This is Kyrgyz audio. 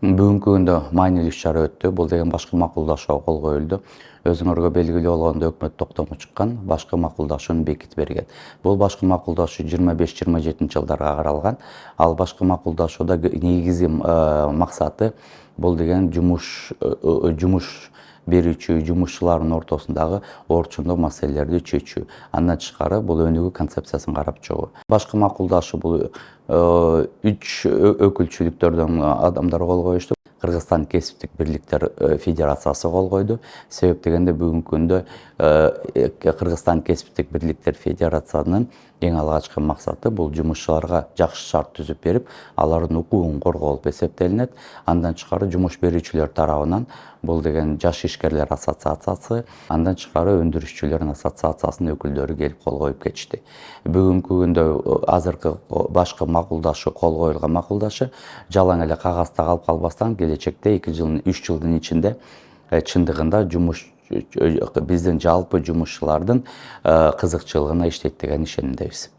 Бүгүнкү күндө маанилүү иш-чара өттү. Бул деген башкы макулдашууга кол коюлду. Өзүңөргө белгилүү болгондой өкмөт токтому чыккан, башкы макулдашууну бекитип берген. Бул башкы макулдашуу 25-27 жылдарга каралган. Ал башкы макулдашууда негизи максаты бул деген жумуш берүүчү жумушчулардын ортосундагы орчундук маселелерди чечүү. Андан тышкары бул өнүгүү концепциясын карап чыгуу. Башкы макулдашуу бул 3 өкүлчүлүктөрдөн адамдар кол коюшту. Кыргызстан кесиптик бирликтер федерациясы кол койду. Себеп дегенде бүгүнкү күндө Кыргызстан кесиптик бирликтер федерациясынын эң алгачкы максаты бул жумушчуларга жакшы шарт түзүп берип, алардын укугун коргоо болуп эсептелинет. Андан тышкары жумуш берүүчүлөр тарабынан бул деген жаш ишкерлер ассоциациясы, андан тышкары өндүрүшчүлөрдүн ассоциациясынын өкүлдөрү келип кол коюп кетишти. Бүгүнкү күндө азыркы башкы макулдашуу, кол коюлган макулдашуу жалаң эле кагазда калып калбастан келечекте 2 жыл, 3 жылдын ичинде чындыгында биздин жалпы жумушчулардын кызыкчылыгына иштейт деген ишенимдебиз.